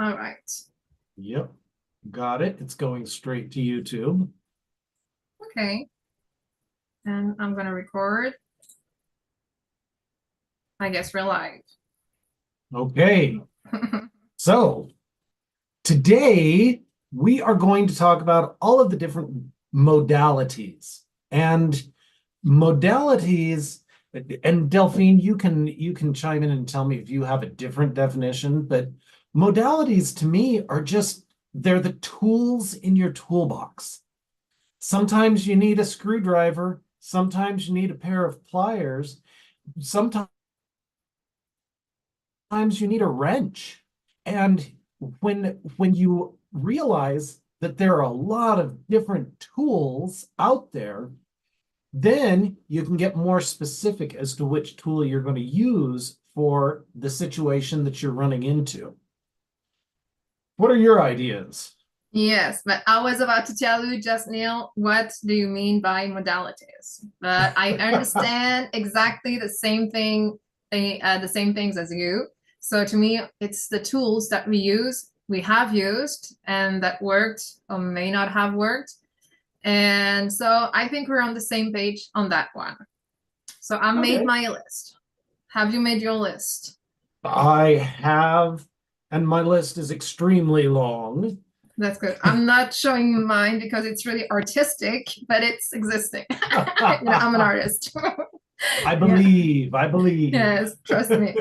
All right. Yep, got it. It's going straight to YouTube. Okay. And I'm gonna record. I guess we're live. Okay, so today we are going to talk about all of the different modalities and modalities. And Delphine, you can chime in and tell me if you have a different definition, but modalities to me are just they're the tools in your toolbox. Sometimes you need a screwdriver, sometimes you need a pair of pliers, sometimes you need a wrench. And when you realize that there are a lot of different tools out there, then you can get more specific as to which tool you're going to use for the situation that you're running into. What are your ideas? Yes, but I was about to tell you just now, what do you mean by modalities? But I understand exactly the same thing, the same things as you. So to me, it's the tools that we have used, and that worked or may not have worked. And so I think we're on the same page on that one. So I made Okay. my list. Have you made your list? I have, and my list is extremely long. That's good. I'm not showing mine because it's really artistic, but it's existing. I'm an I artist. Yeah. believe, I believe. Yes, trust me.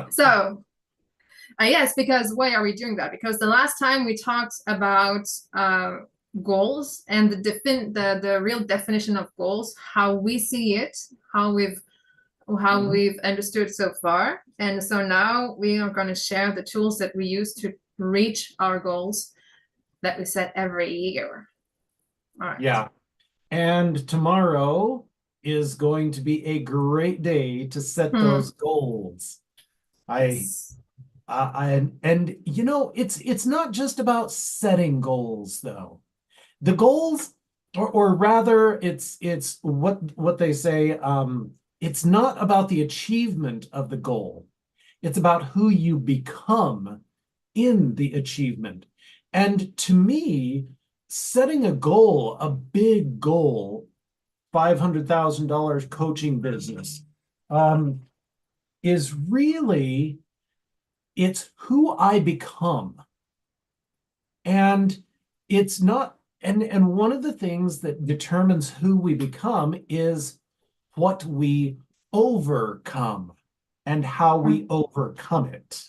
So, yes, because why are we doing that? Because the last time we talked about goals and the real definition of goals, how we see it, how we've understood so far. And so now we are going to share the tools that we use to reach our goals that we set every year. All right. Yeah. And tomorrow is going to be a great day to set Hmm. those goals. I Yes. and it's not just about setting goals though. The goals, or rather, it's what they say. It's not about the achievement of the goal. It's about who you become in the achievement. And to me, setting a goal, a big goal, $500,000 coaching business, um, is really it's who I become. And it's not, and one of the things that determines who we become is what we overcome and how we overcome it.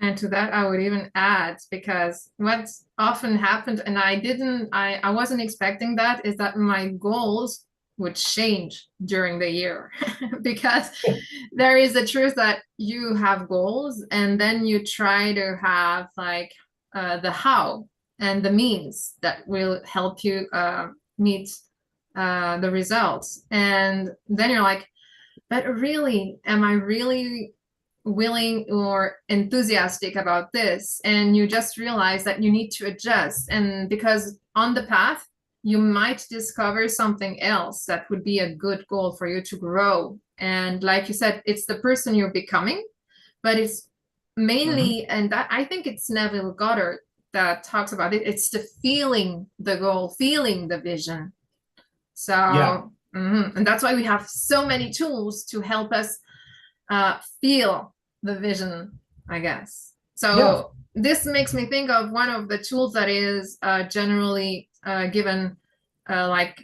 And to that, I would even add, because what's often happened, and I wasn't expecting that, is that my goals would change during the year. Because there is a truth that you have goals, and then you try to have like the how and the means that will help you meet the results. And then you're like, but really, am I really willing or enthusiastic about this? And you just realize that you need to adjust. And because on the path, you might discover something else that would be a good goal for you to grow. And like you said, it's the person you're becoming, but it's Mhm. mainly, and that I think it's Neville Goddard that talks about it, it's the feeling the goal, feeling the vision. Yeah, So, and that's why we have so many tools to help us feel the vision, I guess. yeah. So this makes me think of one of the tools that is generally given, like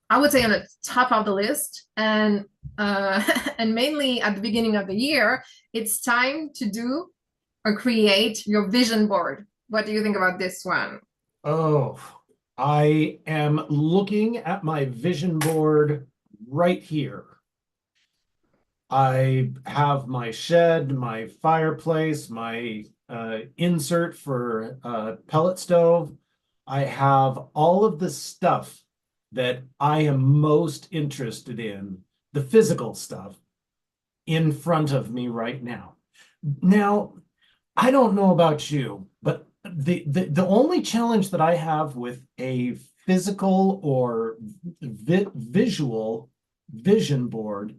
I would say, on the top of the list, and and mainly at the beginning of the year. It's time to do or create your vision board. What do you think about this one? Oh, I am looking at my vision board right here. I have my shed, my fireplace, my insert for pellet stove. I have all of the stuff that I am most interested in, the physical stuff, in front of me right now. Now, I don't know about you, but the only challenge that I have with a physical or visual vision board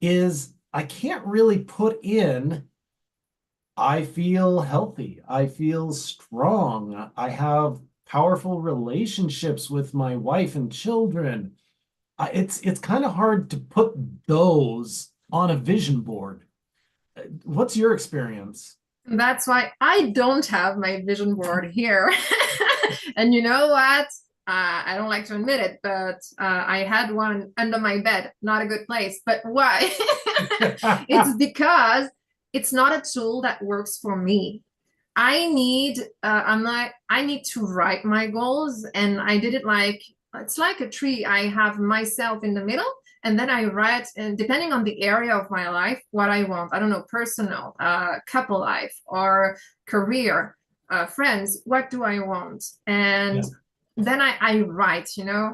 is I can't really put in I feel healthy. I feel strong. I have powerful relationships with my wife and children. It's kind of hard to put those on a vision board. What's your experience? That's why I don't have my vision board here. And you know what? I don't like to admit it, but I had one under my bed. Not a good place. But why? It's because it's not a tool that works for me. I need to write my goals, and I did it like it's like a tree. I have myself in the middle, and then I write, and depending on the area of my life, what I want. I don't know, personal, couple life, or career, friends. What do I want? And Yeah. then I write.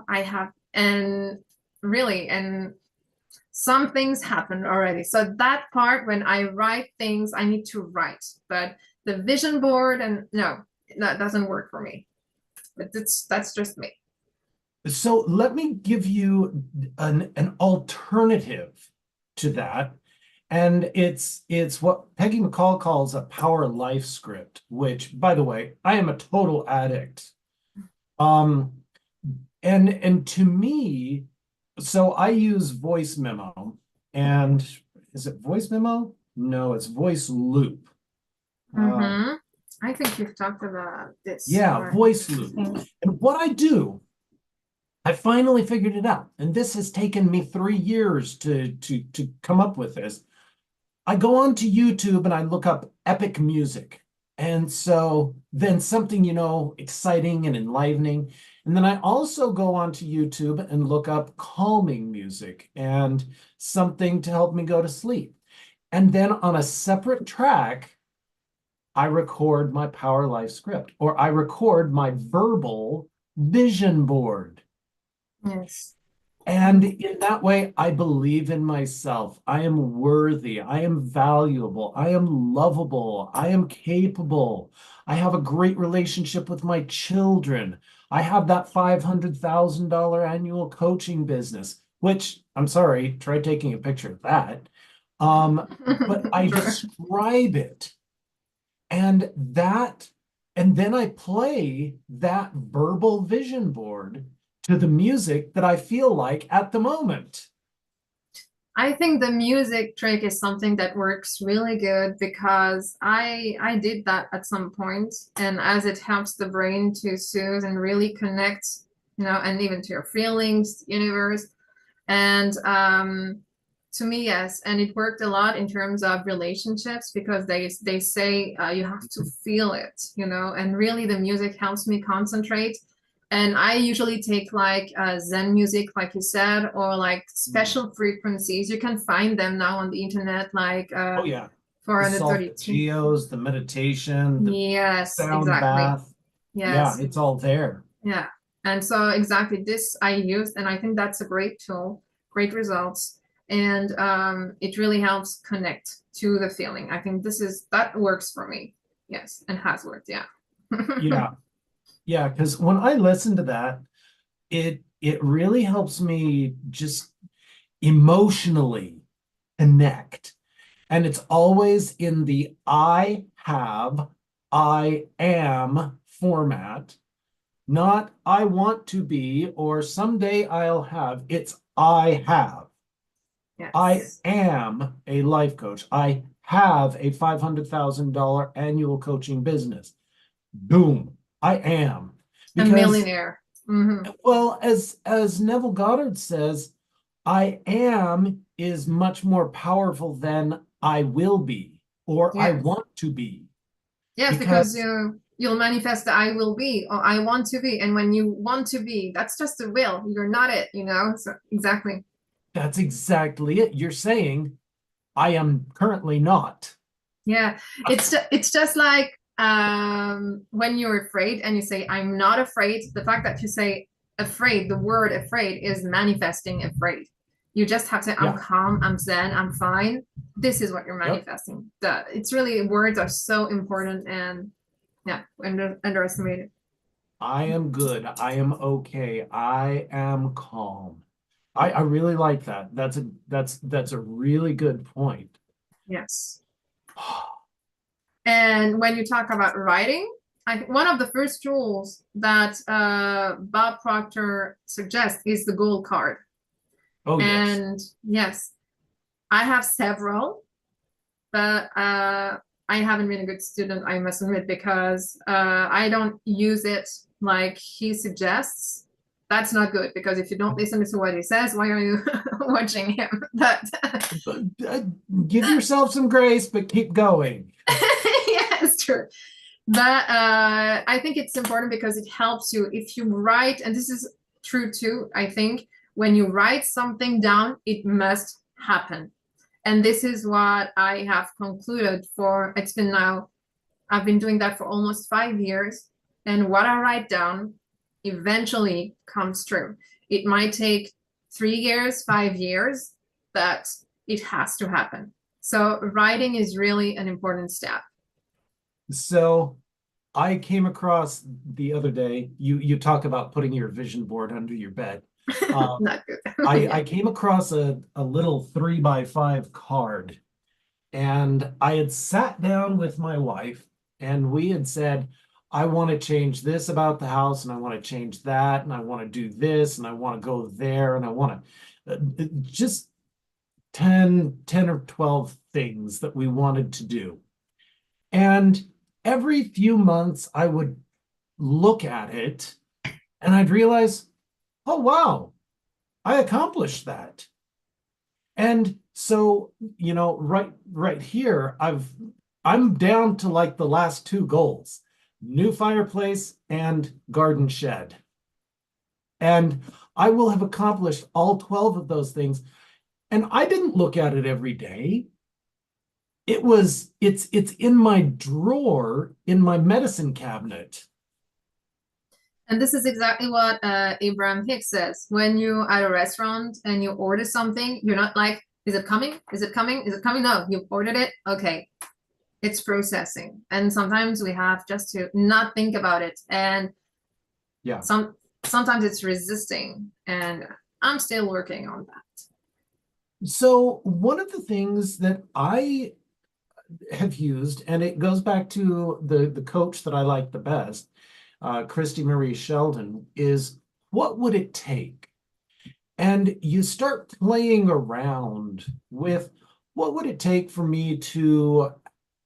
I have and really and some things happen already. So that part, when I write things, I need to write. But the vision board, and no, that doesn't work for me. But that's just me. So let me give you an alternative to that. And it's what Peggy McCall calls a power life script, which, by the way, I am a total addict. Um, and to me, so I use voice memo, and is it voice memo? No, it's voice loop. Uh, Mm-hmm. I think you've talked about this yeah, already. voice loop. And what I do, I finally figured it out, and this has taken me 3 years to come up with this. I go onto YouTube and I look up epic music. And so then something, exciting and enlivening. And then I also go onto YouTube and look up calming music and something to help me go to sleep. And then on a separate track, I record my Power Life script, or I record my verbal vision board. Yes. And in that way, I believe in myself. I am worthy. I am valuable. I am lovable. I am capable. I have a great relationship with my children. I have that $500,000 annual coaching business, which I'm sorry, try taking a picture of that. But I Sure. describe it, and that, and then I play that verbal vision board to the music that I feel like at the moment. I think the music trick is something that works really good because I did that at some point, and as it helps the brain to soothe and really connect, and even to your feelings, universe. And to me, yes, and it worked a lot in terms of relationships because they say you have to feel it, and really the music helps me concentrate. And I usually take like Zen music, like you said, or like Mm. special frequencies. You can find them now on the internet, like Oh yeah. The 432. solfeggios, the meditation, the Yes, sound exactly. bath. Yeah, Yes. it's all there. Yeah. And so exactly this I used, and I think that's a great tool, great results. And it really helps connect to the feeling. I think that works for me. Yes, and has worked. Yeah. Yeah. Yeah, because when I listen to that, it really helps me just emotionally connect. And it's always in the I have, I am format, not I want to be or someday I'll have. It's I have. I Yes. am a life coach. I have a $500,000 annual coaching business. Boom. I am. A Because, millionaire. Hmm. well, as Neville Goddard says, I am is much more powerful than I will be or I Yes. want to be. Yes, because Because you'll manifest the I will be or I want to be. And when you want to be, that's just a will. You're not it. So exactly. that's exactly it. You're saying I am currently not. Yeah, it's just like when you're afraid and you say I'm not afraid. The fact that you say afraid, the word afraid is manifesting afraid. You just have to say I'm Yeah. calm, I'm zen, I'm fine. This is what you're Yep. manifesting. It's really words are so important and yeah, underestimated. I am good. I am okay. I am calm. I really like that. That's a really good point. Yes. And when you talk about writing, I think one of the first tools that Bob Proctor suggests is the goal card. Oh, yes. And yes, I have several, but I haven't been a good student, I must admit, because I don't use it like he suggests. That's not good, because if you don't listen to what he says, why are you watching him? But But, give yourself some grace, but keep going. yeah, it's true. But I think it's important because it helps you if you write, and this is true too, I think, when you write something down, it must happen. And this is what I have concluded for, it's been now, I've been doing that for almost 5 years. And what I write down eventually comes true. It might take 3 years, 5 years, but it has to happen. So writing is really an important step. So I came across the other day, you talk about putting your vision board under your bed. Not good. I came across a little 3x5 card, and I had sat down with my wife and we had said, I want to change this about the house, and I want to change that, and I want to do this, and I want to go there, and I want to just 10 or 12 things that we wanted to do. And every few months I would look at it and I'd realize, oh, wow, I accomplished that. And so, right here, I'm down to like the last two goals: new fireplace and garden shed. And I will have accomplished all 12 of those things. And I didn't look at it every day. It's in my drawer in my medicine cabinet. And this is exactly what Abraham Hicks says. When you at a restaurant and you order something, you're not like, is it coming? Is it coming? Is it coming? No, you've ordered it. Okay, it's processing. And sometimes we have just to not think about it. And Yeah. sometimes it's resisting. And I'm still working on that. So one of the things that I have used, and it goes back to the coach that I like the best, Christy Marie Sheldon, is what would it take? And you start playing around with what would it take for me to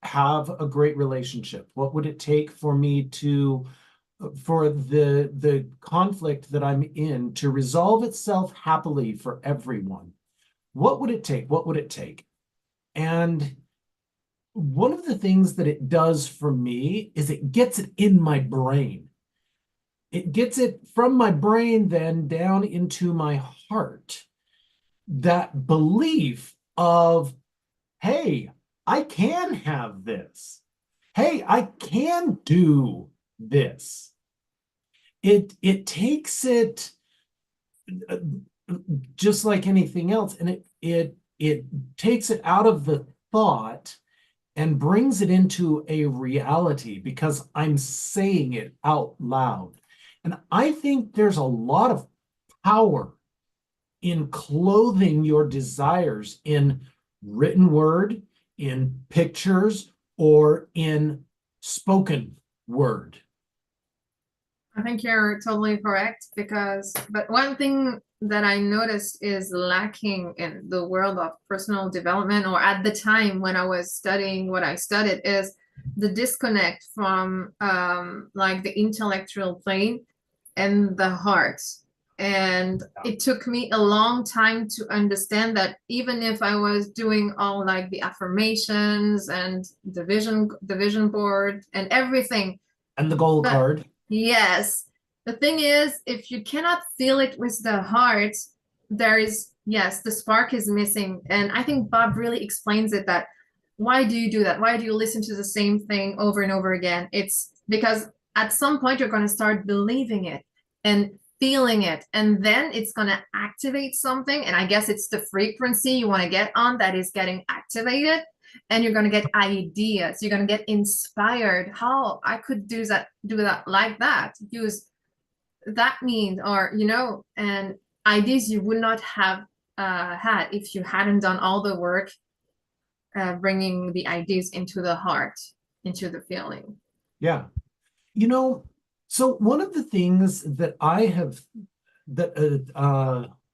have a great relationship? What would it take for me to for the conflict that I'm in to resolve itself happily for everyone? What would it take? What would it take? And one of the things that it does for me is it gets it in my brain. It gets it from my brain then down into my heart. That belief of, hey, I can have this. Hey, I can do this. It takes it just like anything else, and it takes it out of the thought and brings it into a reality because I'm saying it out loud. And I think there's a lot of power in clothing your desires in written word, in pictures, or in spoken word. I think you're totally correct but one thing that I noticed is lacking in the world of personal development, or at the time when I was studying what I studied, is the disconnect from like the intellectual plane and the heart. And it took me a long time to understand that even if I was doing all like the affirmations and the vision board and everything, and the goal card. Yes. The thing is, if you cannot feel it with the heart, there is, yes, the spark is missing. And I think Bob really explains it, that why do you do that? Why do you listen to the same thing over and over again? It's because at some point you're going to start believing it and feeling it, and then it's going to activate something. And I guess it's the frequency you want to get on that is getting activated, and you're going to get ideas. You're going to get inspired. How I could do that like that, use that means, or and ideas you would not have had if you hadn't done all the work bringing the ideas into the heart. into the feeling. Yeah. You know, so one of the things that I have that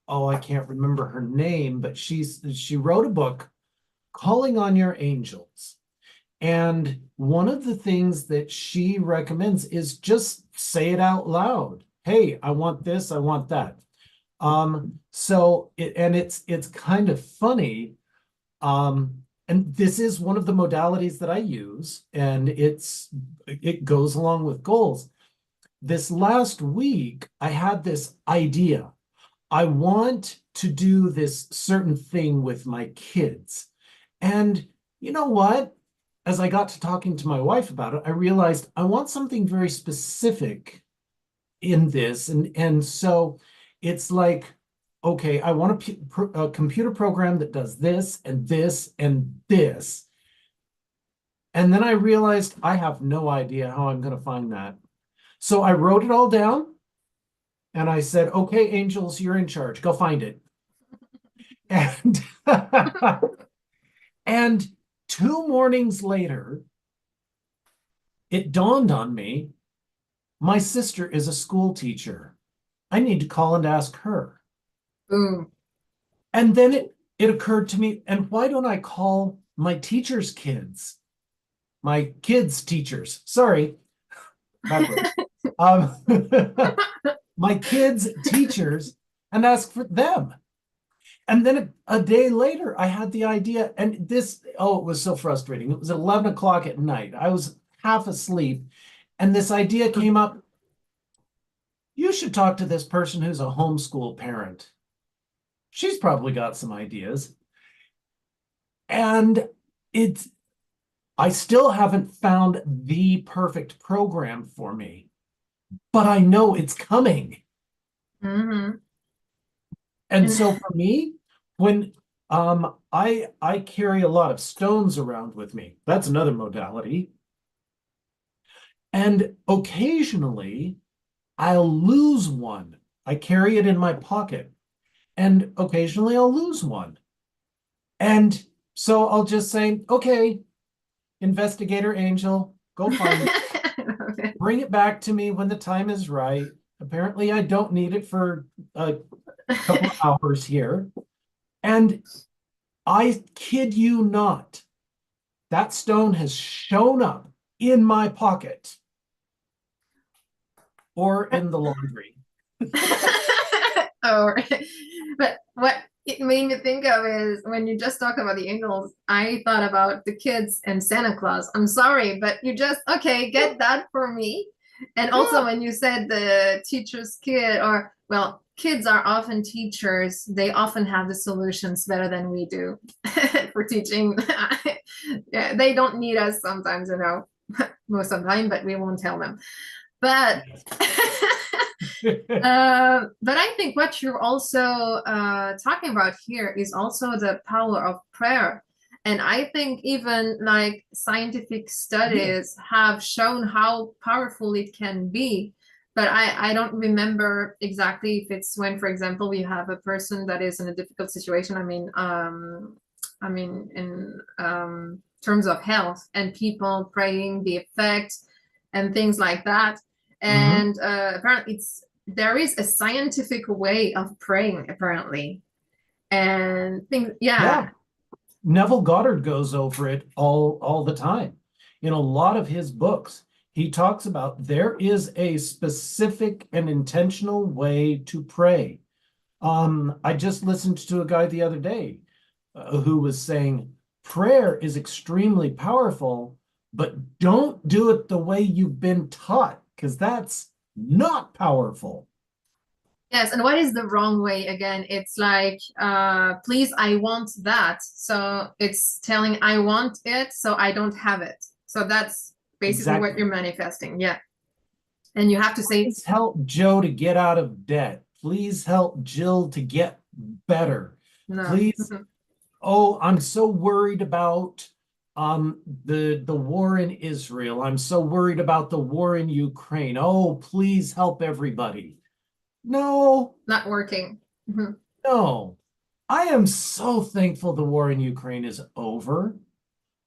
oh, I can't remember her name, but she wrote a book, Calling on Your Angels. And one of the things that she recommends is just say it out loud. Hey, I want this, I want that. It's kind of funny. And this is one of the modalities that I use, and it goes along with goals. This last week, I had this idea. I want to do this certain thing with my kids. And you know what? As I got to talking to my wife about it, I realized I want something very specific in this. And so it's like, okay, I want a computer program that does this and this and this. And then I realized I have no idea how I'm going to find that. So I wrote it all down and I said, okay, angels, you're in charge. Go find it. And and 2 mornings later, it dawned on me, my sister is a school teacher. I need to call and ask her. Boom. And then it occurred to me, and why don't I call my teachers' kids? My kids' teachers. Sorry, backwards. Um, my kids' teachers and ask for them. And then a day later, I had the idea, and it was so frustrating. It was 11 o'clock at night. I was half asleep, and this idea came up. You should talk to this person who's a homeschool parent. She's probably got some ideas. And I still haven't found the perfect program for me, but I know it's coming. Mm-hmm. And so for me, when I carry a lot of stones around with me, that's another modality. And occasionally I'll lose one. I carry it in my pocket, and occasionally I'll lose one. And so I'll just say, okay, investigator angel, go find it. Bring it back to me when the time is right. Apparently, I don't need it for a couple of hours here. And I kid you not, that stone has shown up in my pocket or in the laundry. Oh, right. But what it made me think of is when you just talk about the angels, I thought about the kids and Santa Claus. I'm sorry, but you just, okay, get that for me. And also when you said the teacher's kid, or well, kids are often teachers. They often have the solutions better than we do for teaching. Yeah, they don't need us sometimes, most of the time, but we won't tell them. But but I think what you're also talking about here is also the power of prayer. And I think even like scientific studies have shown how powerful it can be. But I don't remember exactly if it's when, for example, we have a person that is in a difficult situation. I mean, in terms of health and people praying the effect and things like that. And apparently there is a scientific way of praying, apparently. And things, yeah. Neville Goddard goes over it all the time. In a lot of his books, he talks about there is a specific and intentional way to pray. I just listened to a guy the other day who was saying prayer is extremely powerful, but don't do it the way you've been taught, because that's not powerful. Yes, and what is the wrong way again? It's like, please, I want that. So it's telling I want it, so I don't have it. So that's basically what you're manifesting. Yeah. And you have to say, please help Joe to get out of debt. Please help Jill to get better. no. Please. Oh, I'm so worried about the war in Israel. I'm so worried about the war in Ukraine. Oh, please help everybody. No, Not working. no. I am so thankful the war in Ukraine is over.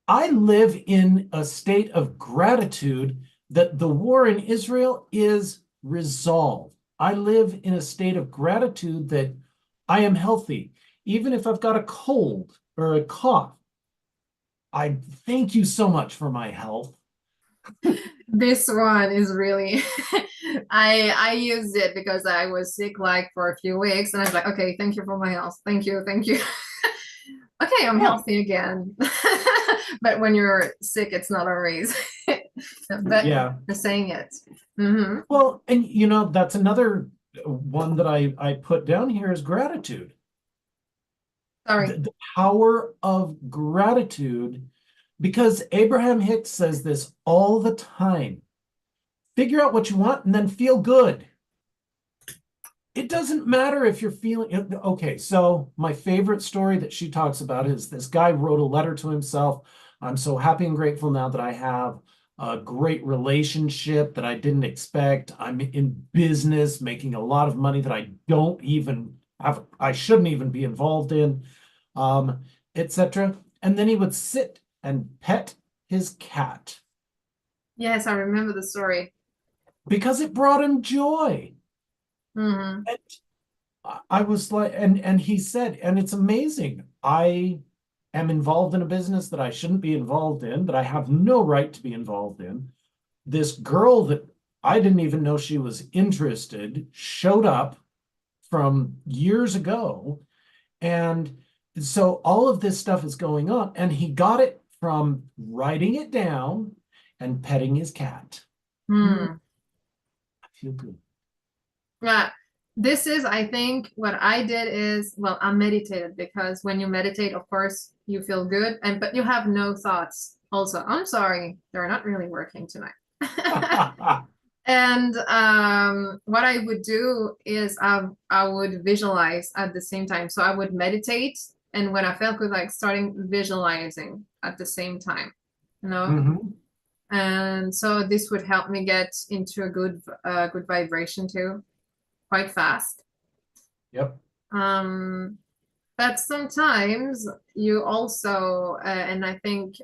I live in a state of gratitude that the war in Israel is resolved. I live in a state of gratitude that I am healthy. Even if I've got a cold or a cough, I thank you so much for my health. This one is really I used it because I was sick like for a few weeks and I was like, okay, thank you for my health. Thank you, thank you. Okay, I'm Yeah, healthy again. But when you're sick, it's not always. But yeah. saying it. Hmm. Well, and you know, that's another one that I put down here is gratitude. Sorry. The power of gratitude, because Abraham Hicks says this all the time. Figure out what you want and then feel good. It doesn't matter if you're feeling okay. So, my favorite story that she talks about is this guy wrote a letter to himself. I'm so happy and grateful now that I have a great relationship that I didn't expect. I'm in business, making a lot of money that I don't even have, I shouldn't even be involved in, etc. And then he would sit and pet his cat Yes, I remember the story. because it brought him joy. Hmm. And I was like, and he said, and it's amazing. I am involved in a business that I shouldn't be involved in, that I have no right to be involved in. This girl that I didn't even know she was interested showed up from years ago. And so all of this stuff is going on, and he got it from writing it down and petting his cat. Mm, Hmm. I feel good. Yeah. This is, I think, what I did is, well, I meditated because when you meditate, of course, you feel good, and but you have no thoughts. Also, I'm sorry, they're not really working tonight. And what I would do is I would visualize at the same time. So I would meditate, and when I felt good, like starting visualizing at the same time, you know. Mhm. And so this would help me get into a good vibration too, quite fast. Yep. Um, but sometimes you also, and I think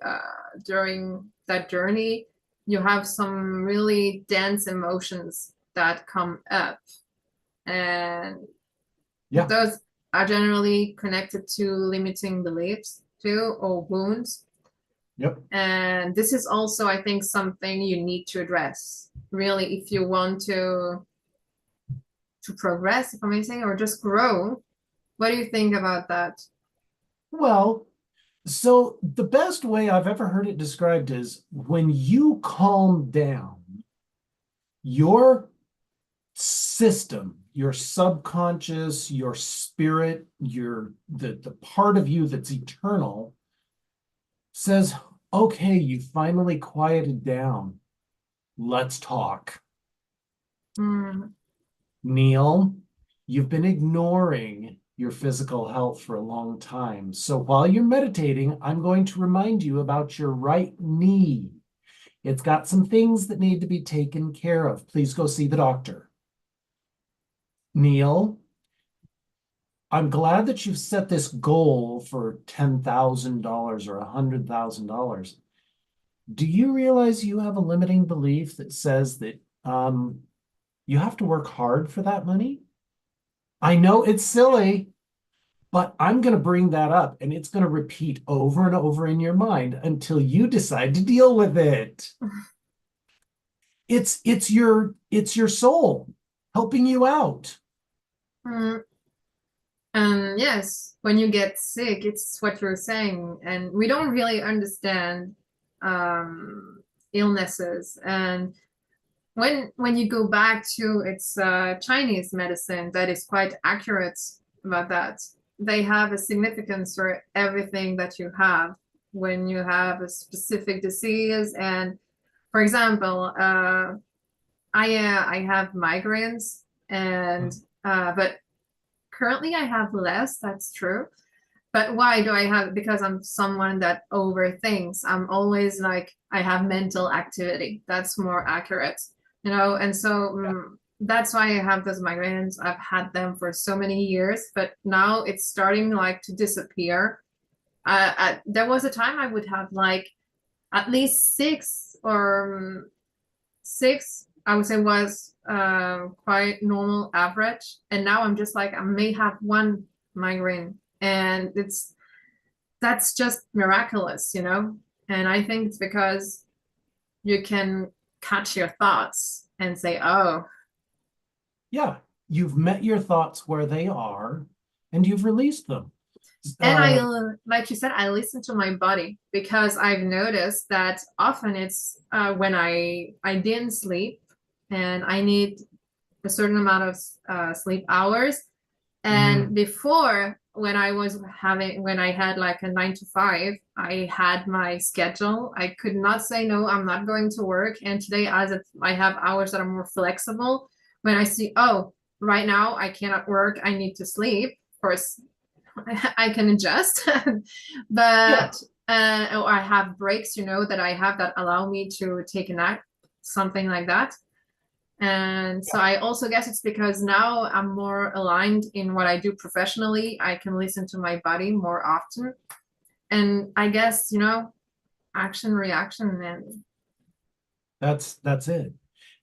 during that journey, you have some really dense emotions that come up, and Yeah. those are generally connected to limiting beliefs too, or wounds. Yep. And this is also, I think, something you need to address, really, if you want to progress, if I may say, or just grow. What do you think about that? Well, so the best way I've ever heard it described is when you calm down, your system, your subconscious, your spirit, your the part of you that's eternal says, okay, you finally quieted down. Let's talk. Mm, Neil, you've been ignoring your physical health for a long time. So while you're meditating, I'm going to remind you about your right knee. It's got some things that need to be taken care of. Please go see the doctor. Neil, I'm glad that you've set this goal for $10,000 or $100,000. Do you realize you have a limiting belief that says that you have to work hard for that money? I know it's silly, but I'm going to bring that up and it's going to repeat over and over in your mind until you decide to deal with it. It's your soul helping you out. mm. And yes, when you get sick, it's what you're saying, and we don't really understand um, illnesses. And when you go back to its Chinese medicine, that is quite accurate about that. They have a significance for everything that you have when you have a specific disease. And for example, I have migraines, and but currently I have less. That's true. But why do I have? Because I'm someone that overthinks. I'm always like, I have mental activity. That's more accurate, you know? And so that's why I have those migraines. I've had them for so many years, but now it's starting like to disappear. there was a time I would have like at least six, I would say was quite normal average. And now I'm just like, I may have one migraine. And that's just miraculous, you know? And I think it's because you can catch your thoughts and say, oh, Yeah, you've met your thoughts where they are and you've released them. and Uh, like you said, I listen to my body because I've noticed that often it's when I didn't sleep and I need a certain amount of sleep hours. And mm, before, when I had like a 9 to 5, I had my schedule. I could not say, no, I'm not going to work. And today, I have hours that are more flexible, when I see, oh, right now I cannot work, I need to sleep. Of course, I can adjust, yeah, but or I have breaks, that I have that allow me to take a nap, something like that. And so I also guess it's because now I'm more aligned in what I do professionally. I can listen to my body more often. And I guess, action, reaction, and that's it.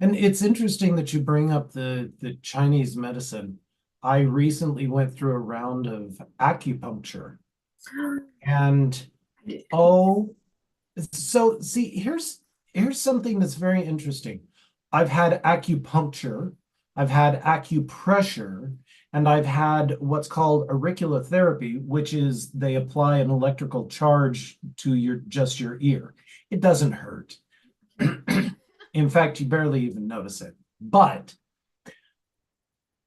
And it's interesting that you bring up the Chinese medicine. I recently went through a round of acupuncture and oh, so see, here's something that's very interesting. I've had acupuncture, I've had acupressure, and I've had what's called auriculotherapy, which is they apply an electrical charge to your ear. It doesn't hurt. In fact, you barely even notice it. But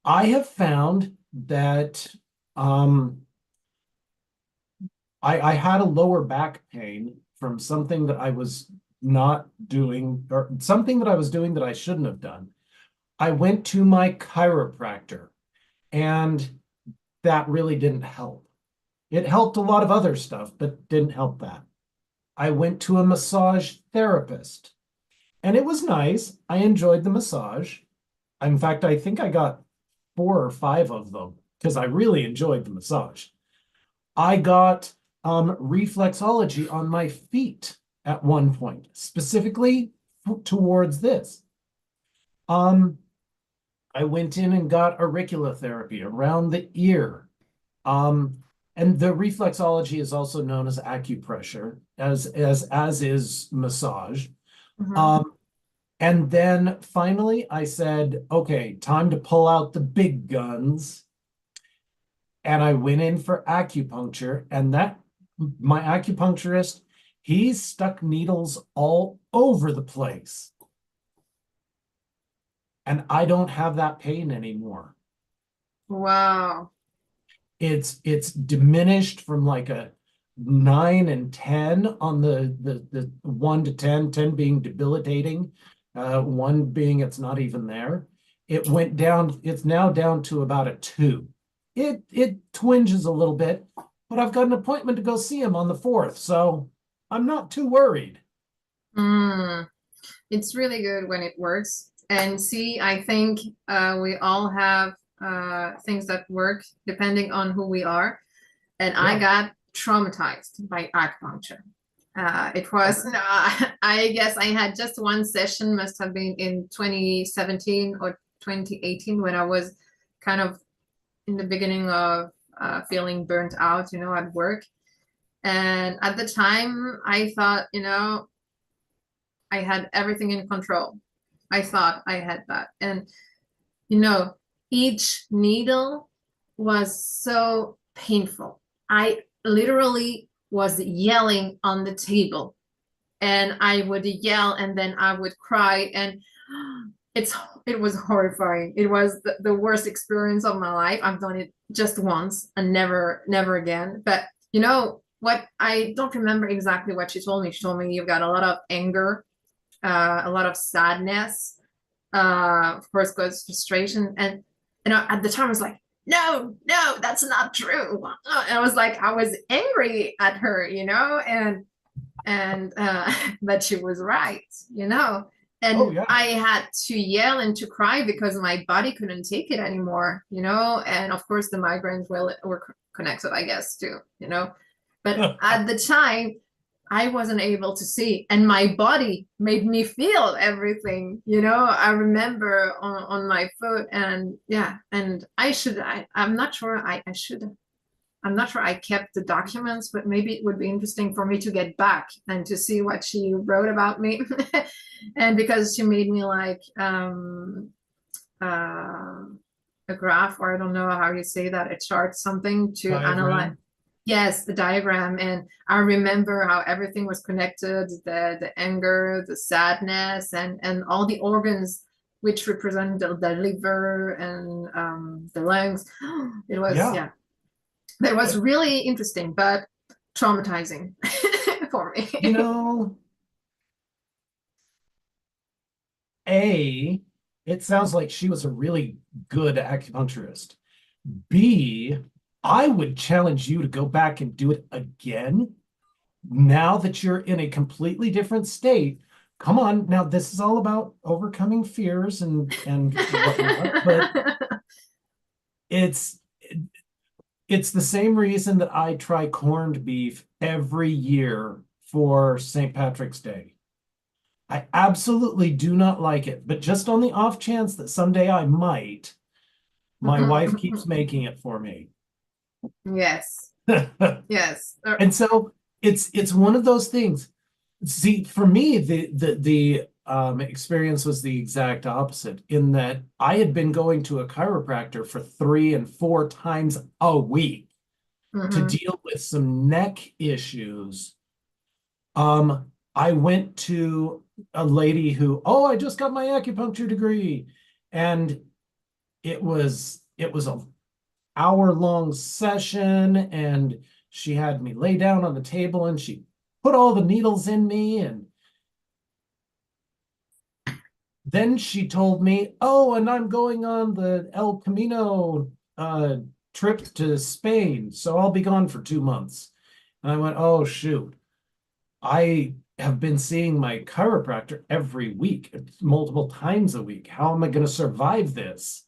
I have found that um, I had a lower back pain from something that I was not doing, or something that I was doing that I shouldn't have done. I went to my chiropractor, and that really didn't help. It helped a lot of other stuff, but didn't help that. I went to a massage therapist, and it was nice. I enjoyed the massage. In fact, I think I got 4 or 5 of them because I really enjoyed the massage. I got reflexology on my feet at one point, specifically towards this. Um, I went in and got auriculotherapy around the ear. Um, and the reflexology is also known as acupressure, as is massage. mhm. Um, and then finally I said, okay, time to pull out the big guns. And I went in for acupuncture, and that my acupuncturist, he stuck needles all over the place. And I don't have that pain anymore. Wow. It's diminished from like a 9 and 10 on the 1 to 10, 10 being debilitating, one being it's not even there. It went down, it's now down to about a 2. It twinges a little bit, but I've got an appointment to go see him on the 4th, so I'm not too worried. Mm. It's really good when it works. And see, I think we all have things that work depending on who we are. And I Yeah. got traumatized by acupuncture. It was, no, I guess I had just one session, must have been in 2017 or 2018, when I was kind of in the beginning of feeling burnt out, at work. And at the time, I thought, I had everything in control. I thought I had that. And, you know, each needle was so painful. I literally was yelling on the table, and I would yell and then I would cry, and it's it was horrifying. It was the worst experience of my life. I've done it just once and never again. But what, I don't remember exactly what she told me. She told me you've got a lot of anger, a lot of sadness, of course, goes frustration. And at the time I was like, no, no, that's not true. And I was like, I was angry at her, and but she was right, Oh and yeah. I had to yell and to cry because my body couldn't take it anymore, and of course the migraines were connected, I guess, too. But at the time, I wasn't able to see, and my body made me feel everything. I remember on my foot, and yeah, and I'm not sure I should. I'm not sure I kept the documents, but maybe it would be interesting for me to get back and to see what she wrote about me. And because she made me like uh, a graph, or I don't know how you say that, a chart, something to analyze. Diagram. Yes, the diagram. And I remember how everything was connected, the anger, the sadness, and all the organs which represent the liver and the lungs. It was, Yeah. yeah, that was really interesting, but traumatizing for You me. know, A, it sounds like she was a really good acupuncturist. B, I would challenge you to go back and do it again now that you're in a completely different state. Come on, now this is all about overcoming fears and whatnot, but it's it's the same reason that I try corned beef every year for St. Patrick's Day. I absolutely do not like it, but just on the off chance that someday I might, my wife keeps making it for me. Yes, yes. And so it's one of those things. See, for me, the experience was the exact opposite in that I had been going to a chiropractor for 3 and 4 times a week to Mhm. deal with some neck issues. I went to a lady who, oh, I just got my acupuncture degree, and it was a hour-long session, and she had me lay down on the table and she put all the needles in me, and then she told me, oh, and I'm going on the El Camino trip to Spain, so I'll be gone for 2 months. And I went, oh, shoot. I have been seeing my chiropractor every week, multiple times a week. How am I going to survive this?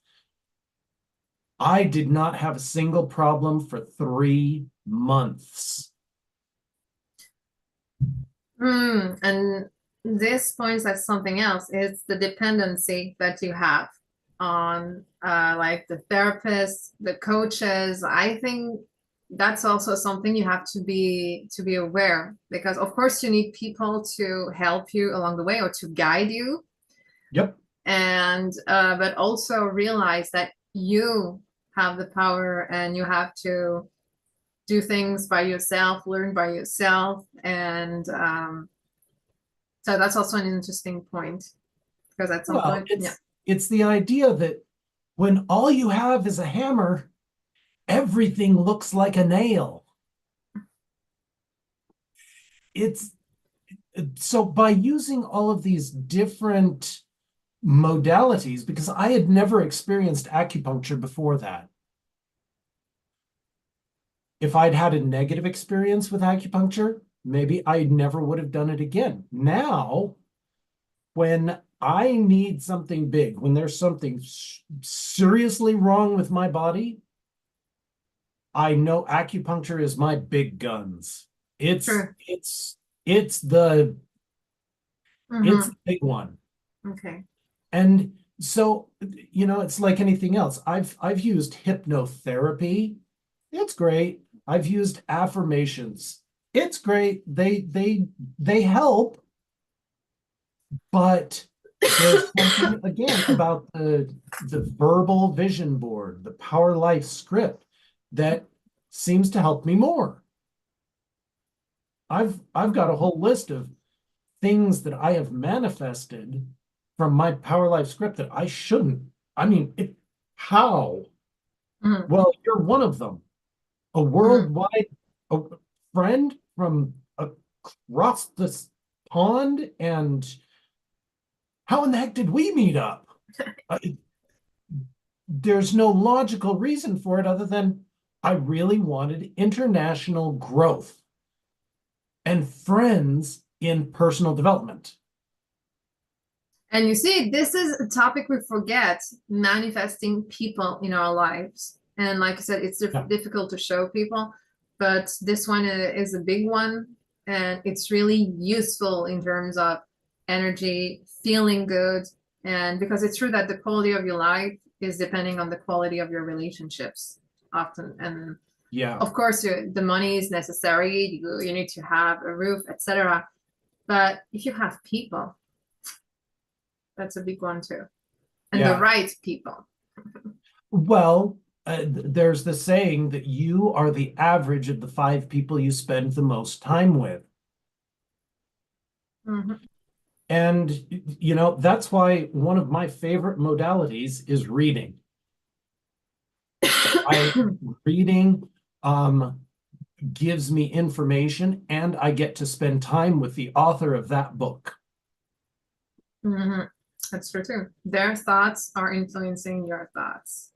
I did not have a single problem for 3 months. And this points at something else. It's the dependency that you have on like the therapists, the coaches. I think that's also something you have to be aware, because of course you need people to help you along the way or to guide you, Yep. and but also realize that you have the power and you have to do things by yourself, learn by yourself, and so that's also an interesting point, because at some Well, point, yeah. it's the idea that when all you have is a hammer, everything looks like a nail. It's so by using all of these different modalities, because I had never experienced acupuncture before that. If I'd had a negative experience with acupuncture, maybe I never would have done it again. Now, when I need something big, when there's something seriously wrong with my body, I know acupuncture is my big guns. It's Sure. it's it's the it's Mm-hmm. the big one. Okay. And so, it's like anything else. I've used hypnotherapy. It's great. I've used affirmations. It's great. They help, but there's something again about the verbal vision board, the Power Life script that seems to help me more. I've got a whole list of things that I have manifested from my Power Life script that I shouldn't. I mean, how? Mm-hmm. Well, you're one of them. A Mm-hmm. worldwide a friend from across this pond, and how in the heck did we meet up? There's no logical reason for it other than I really wanted international growth and friends in personal development. And you see, this is a topic we forget, manifesting people in our lives. And like I said, it's Yeah. difficult to show people. but this one is a big one, and it's really useful in terms of energy, feeling good, and because it's true that the quality of your life is depending on the quality of your relationships often. And Yeah. of course, the money is necessary. You need to have a roof, etc. But if you have people, that's a big one too, and the Yeah. right people. Well, there's the saying that you are the average of the 5 people you spend the most time with. Mhm. And, that's why one of my favorite modalities is reading. I reading gives me information and I get to spend time with the author of that book. Mhm. That's true too. Their thoughts are influencing your thoughts.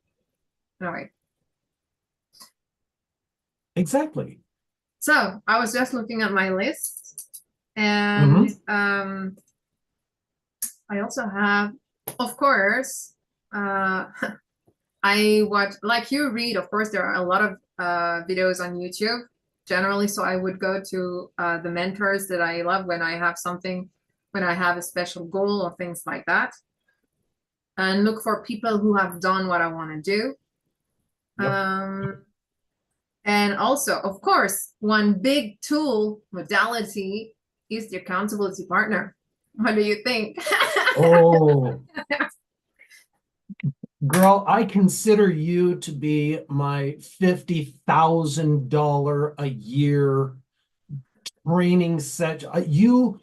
All right. Exactly. So I was just looking at my list, and Hmm. I also have, of course, I watch, like you read, of course, there are a lot of videos on YouTube generally. So I would go to the mentors that I love when I have something, when I have a special goal or things like that, and look for people who have done what I want to do. Yep. Um, and also, of course, one big tool modality is the accountability partner. What do you think? Oh, girl, I consider you to be my $50,000 a year training set. You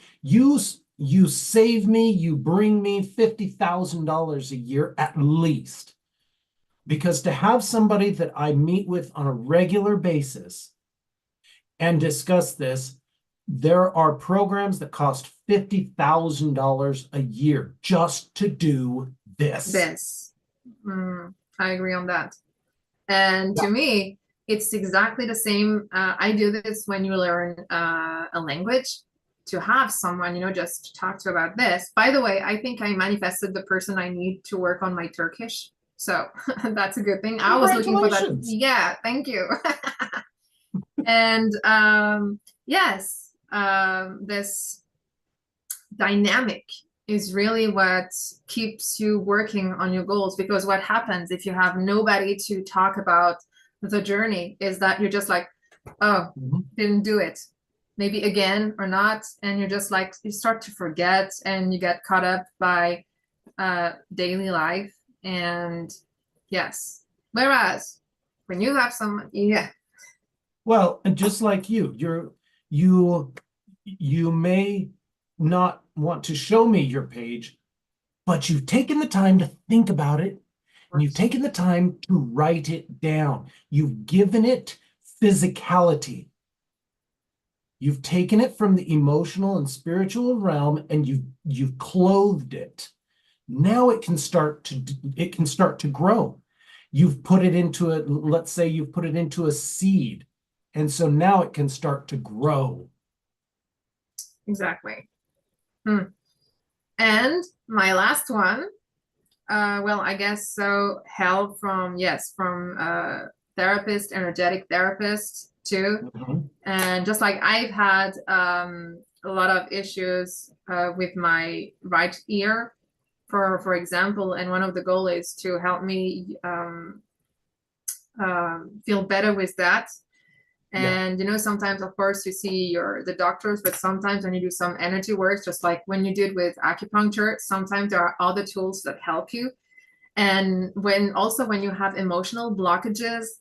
save me, you bring me $50,000 a year at least. Because to have somebody that I meet with on a regular basis and discuss this, there are programs that cost $50,000 a year just to do this. This. I agree on that. And Yeah. to me, it's exactly the same. I do this when you learn a language, to have someone, just to talk to about this. By the way, I think I manifested the person I need to work on my Turkish. So that's a good thing. I was looking for that. Congratulations. Yeah, thank you. And yes, this dynamic is really what keeps you working on your goals, because what happens if you have nobody to talk about the journey is that you're just like, oh, Mhm. didn't do it, maybe again or not, and you're just like, you start to forget and you get caught up by daily life. And yes, whereas when you have someone, yeah. Well, and just like you you may not want to show me your page, but you've taken the time to think about it and you've taken the time to write it down. You've given it physicality. You've taken it from the emotional and spiritual realm and you've clothed it. Now it can start to grow. You've put it into a, let's say you've put it into a seed. And so now it can start to grow. Exactly. And my last one, well, I guess so, help from, yes, from therapist, energetic therapist too. Mhm. And just like I've had a lot of issues with my right ear, for example, and one of the goals is to help me feel better with that. Yeah. And sometimes, of course, you see the doctors, but sometimes when you do some energy work, just like when you did with acupuncture, sometimes there are other tools that help you. And when you have emotional blockages,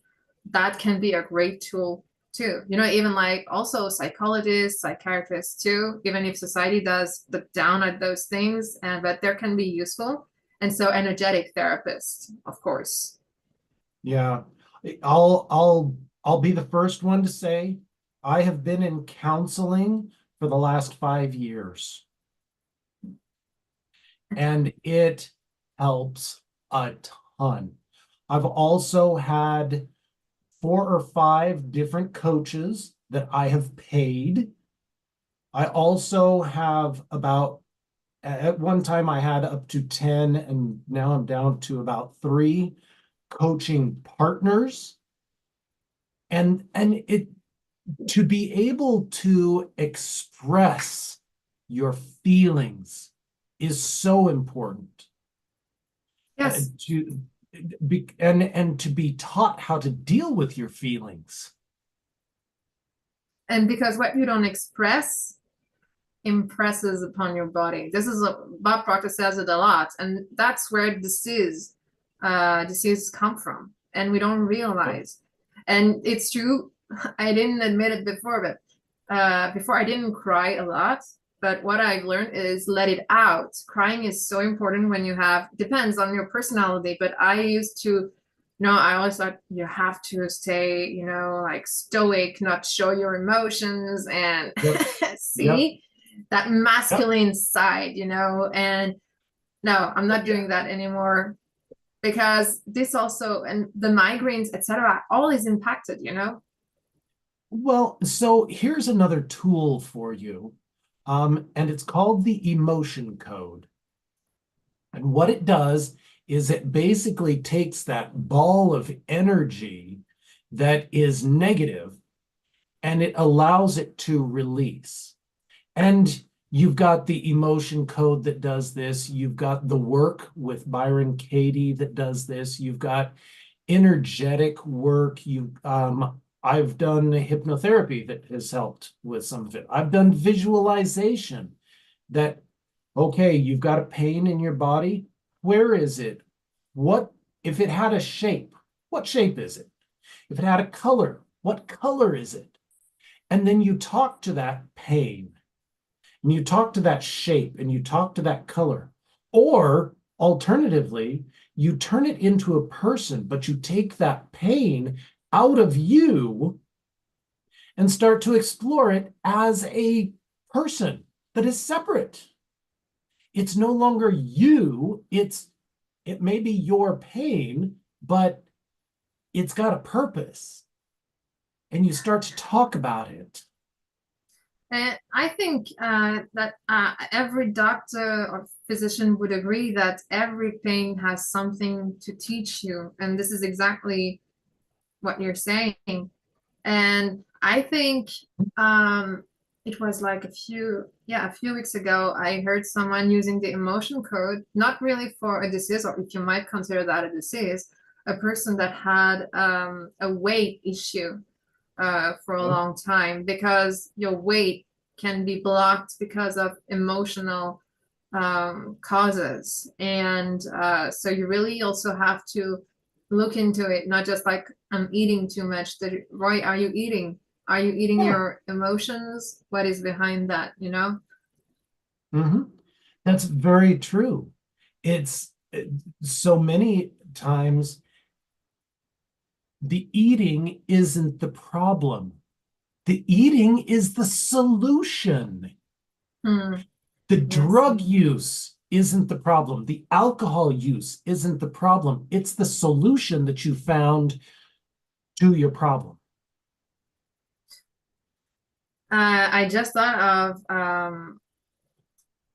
that can be a great tool too. Even like also psychologists, psychiatrists too, even if society does look down at those things, but there can be useful. And so energetic therapists, of course. Yeah. I'll be the first one to say I have been in counseling for the last 5 years, and it helps a ton. I've also had 4 or 5 different coaches that I have paid. I also have at one time I had up to 10, and now I'm down to about 3 coaching partners. And to be able to express your feelings is so important. Yes. To be and to be taught how to deal with your feelings. And because what you don't express impresses upon your body. This is Bob Proctor says it a lot, and that's where disease come from, and we don't Yep. realize. And it's true. I didn't admit it before, but before I didn't cry a lot. But what I've learned is let it out. Crying is so important when you have, depends on your personality, but I used to, no, I always thought you have to stay, like stoic, not show your emotions and Yep. Yep. see that Yep. masculine side, and no, I'm not doing that anymore because this also, and the migraines, etc., all is impacted. Well, so here's another tool for you, and it's called the emotion code. And what it does is it basically takes that ball of energy that is negative and it allows it to release. And you've got the emotion code that does this. You've got the work with Byron Katie that does this. You've got energetic work. I've done hypnotherapy that has helped with some of it. I've done visualization that, okay, you've got a pain in your body. Where is it? What, if it had a shape, what shape is it? If it had a color, what color is it? And then you talk to that pain and you talk to that shape and you talk to that color. Or alternatively, you turn it into a person, but you take that pain out of you and start to explore it as a person that is separate. It's no longer you, it may be your pain, but it's got a purpose. And you start to talk about it. And I think that every doctor or physician would agree that every pain has something to teach you. And this is exactly what you're saying. And I think it was like a few weeks ago, I heard someone using the emotion code, not really for a disease, or if you might consider that a disease, a person that had a weight issue for a long time because your weight can be blocked because of emotional causes. And so you really also have to look into it, not just like I'm eating too much. Roy, are you eating? Are you eating Yeah. your emotions? What is behind that? Mm-hmm. That's very true. It's so many times the eating isn't the problem. The eating is the solution. Hmm. The Yes. drug use isn't the problem. The alcohol use isn't the problem. It's the solution that you found to your problem. I just thought of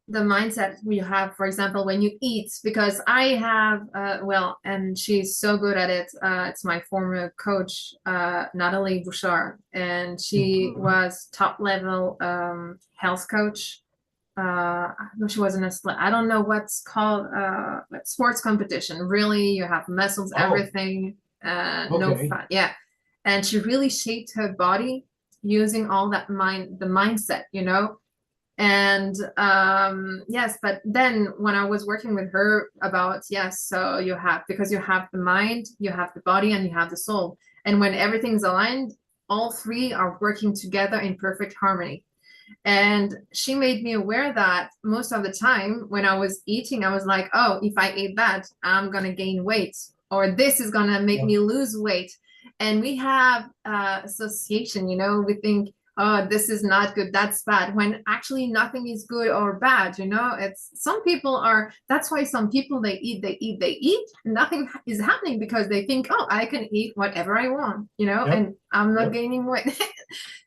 the mindset you have, for example, when you eat, because I have, and she's so good at it. It's my former coach, Natalie Bouchard, and she Mhm. was top level health coach. No, she wasn't I don't know what's called like sports competition. Really, you have muscles, Oh, everything, no okay. fat. Yeah. And she really shaped her body using all that the mindset. And yes, but then when I was working with her about, yes, so because you have the mind, you have the body, and you have the soul. And when everything's aligned, all three are working together in perfect harmony. And she made me aware that most of the time when I was eating, I was like, oh, if I ate that, I'm going to gain weight, or this is going to make Yep. me lose weight. And we have association, we think, oh, this is not good, that's bad, when actually nothing is good or bad. It's some people are, that's why some people they eat, nothing is happening because they think, oh, I can eat whatever I want, Yep. and I'm not Yep. gaining weight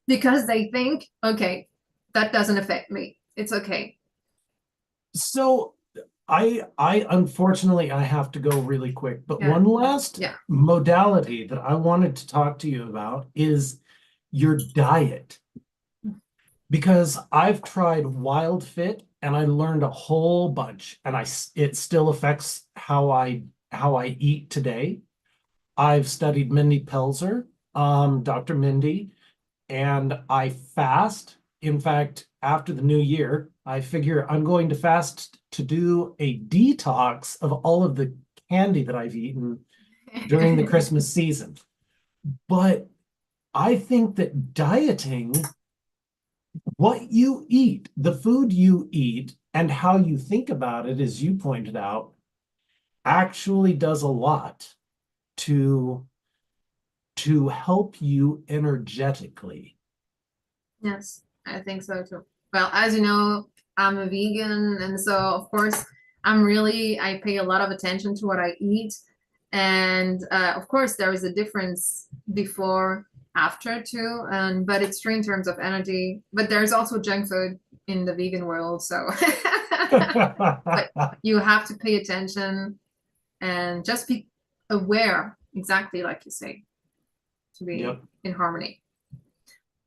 because they think, okay, that doesn't affect me. It's okay. So I unfortunately I have to go really quick, but Yeah. one last Yeah. modality that I wanted to talk to you about is your diet. Because I've tried Wild Fit and I learned a whole bunch, and it still affects how I eat today. I've studied Mindy Pelzer, Dr. Mindy, and I fast. In fact, after the new year, I figure I'm going to fast to do a detox of all of the candy that I've eaten during the Christmas season. But I think that dieting, what you eat, the food you eat, and how you think about it, as you pointed out, actually does a lot to help you energetically. Yes, I think so too. Well, as you know, I'm a vegan, and so of course, I pay a lot of attention to what I eat. And of course, there is a difference before, after too, and but it's true in terms of energy. But there's also junk food in the vegan world, so but you have to pay attention and just be aware, exactly like you say, to be Yep. in harmony.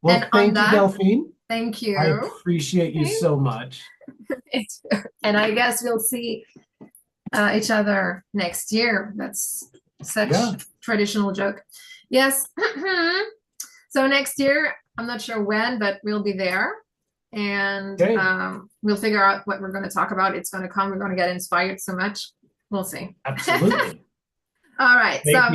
Well, And on thank you, that, Delphine. thank I you. appreciate you so much. And I guess we'll see each other next year. That's such Yeah. traditional joke. Yes. So next year, I'm not sure when, but we'll be there. And Okay. we'll figure out what we're going to talk about. It's going to come. We're going to get inspired so much. We'll see. Absolutely. All right. Thank So you.